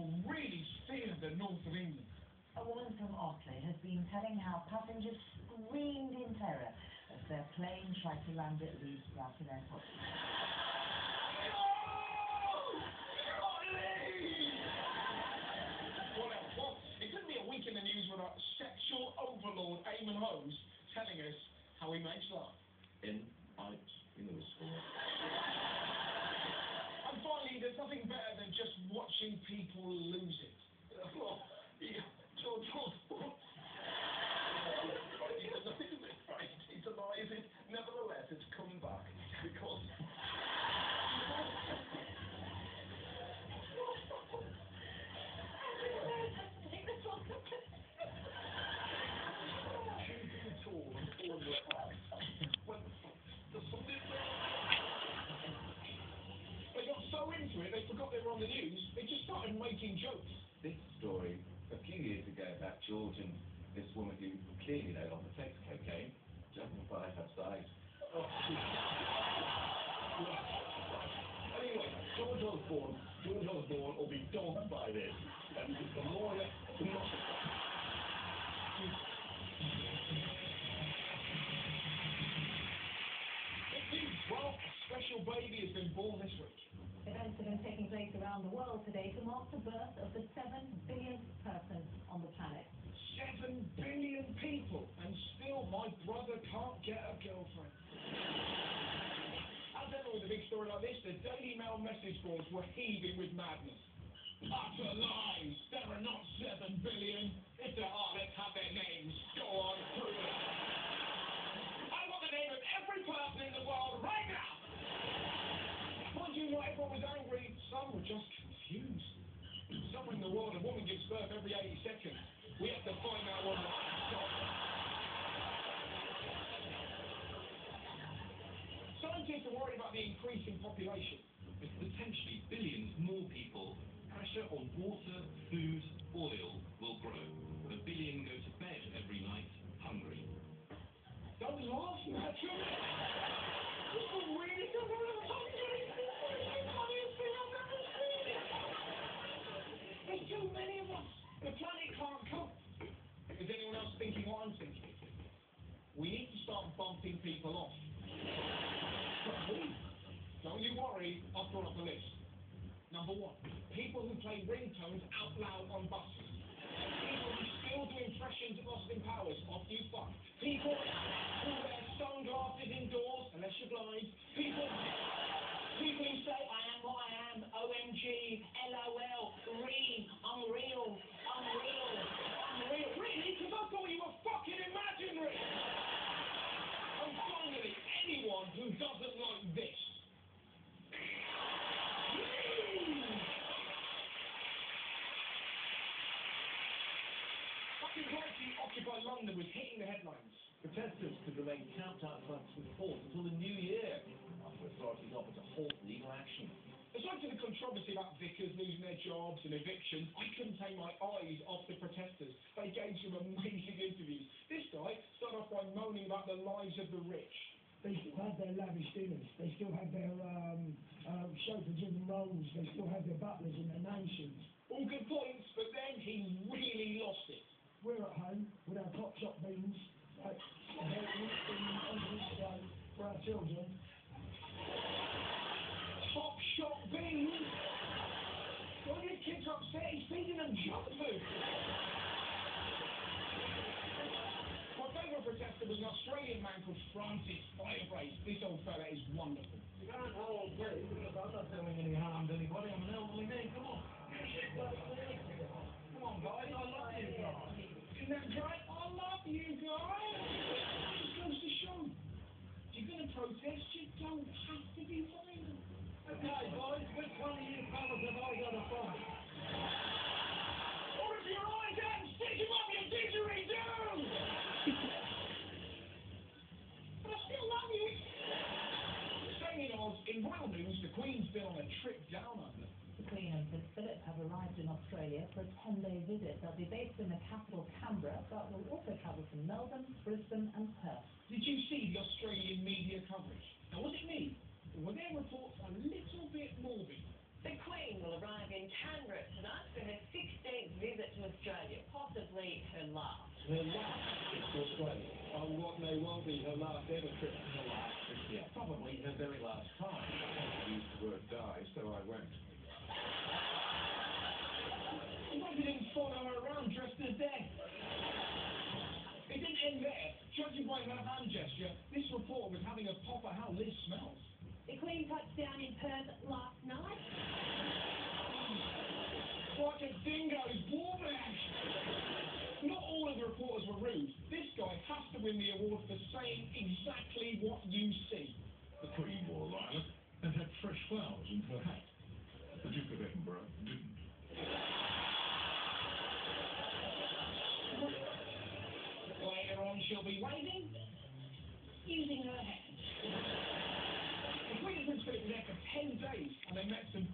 people really fear the north of England. A woman from Otley has been telling how passengers screamed in terror as their plane tried to land at Leeds Bradford Airport. Well, it took me a week in the news with our sexual overlord Eamon Holmes telling us how he makes love. In the school. And finally, there's nothing better than just watching people lose it. George Osborne. He's alive. Nevertheless, it's come back because. They got so into it, they forgot they were on the news. They just started making jokes. This story a few years ago about George and this woman who clearly no longer takes cocaine, justified her size. Anyway, George Osborne will be dogged by this. And the lawyer will not. Well, a special baby has been born this week. Events have been taking place around the world today to mark the birth of the 7 billionth person on the planet. 7 billion people, and still my brother can't get a girlfriend. As ever with a big story like this, the Daily Mail message boards were heaving with madness. Utter lies! There are not 7 billion. If there are, let's have their names. Go on, prove it. I want the name of every person in the world right now! Mind you, not everyone was angry, some were just confused. Somewhere in the world, a woman gives birth every 80 seconds. We have to find out what Scientists are worried about the increasing population. With potentially billions more people, pressure on water, food, oil will grow. A billion go to bed every night hungry. Don't laugh, Nigel. People really don't want to hungry. It's the funniest thing I've ever seen. There's too many of us. The planet can't cope. Is anyone else thinking what I'm thinking? We need to start bumping people off. Don't you worry, I've brought up a list. Number 1, people who play ringtones out loud on buses. People who still do impressions of Austin Powers off you fuck. People who wear sunglasses indoors, unless you're blind. People who say, I am what I am, OMG, LOL, unreal. Really? Because I thought you were fucking imaginary. And finally, anyone who doesn't like this. Fucking crazy Occupy London was hitting the headlines. Protesters could remain camped outside St Paul's until the new year, after authorities offered to halt legal action. Aside from the controversy about vicars losing their jobs and evictions, I couldn't take my eyes off the protesters. They gave some amazing interviews. This guy started off by moaning about the lives of the rich. They still have their lavish dinners. They still have their chauffeurs in the rolls. They still have their butlers and their mansions. All good points, but then he really lost it. We're at home with our top shop beans, like for our children. Top shop beans? When your kids are upset, he's feeding them junk food. My favourite protester was an Australian man called Francis Firebrace. This old fella is wonderful. You can't hold me because I'm not doing any harm to anybody. I'm an elderly man. Come on. Come on, guys. I love you guys. Isn't that great? I love you guys. It just goes to show. If you're going to protest, you don't have to be violent. Okay, boys. Which one of you fellas have I got to fight? Or if your eyes out and stick him up your didgeridoo! But I still love you. Staying in Oz, in royal news, the Queen's been on a trip down under. The Queen and Prince Philip have arrived in Australia for a 10-day visit. They'll be based in the capital, Canberra, but will also travel to Melbourne, Brisbane and Perth. Did you see the Australian media coverage? Now, was it me? Or were their reports a little bit morbid? The Queen will arrive in Canberra tonight for her 16th visit to Australia, possibly her last. Her last trip to Australia. On what may well be her last ever trip. Her last trip, yeah, probably her very last time. I used the word die, so I went. Why didn't follow her around dressed as death? It didn't end there. Judging by her hand gesture, this report was having a pop at how Liz smells. The Queen touched down in Perth last night. Like a dingo's ball bag. Not all of the reporters were rude. This guy has to win the award for saying exactly what you see. The Queen wore lilac and had fresh flowers in her hat. The Duke of Edinburgh didn't. Later on, she'll be waving, using her hand. The Queen and Prince Philip were there for 10 days, and they met some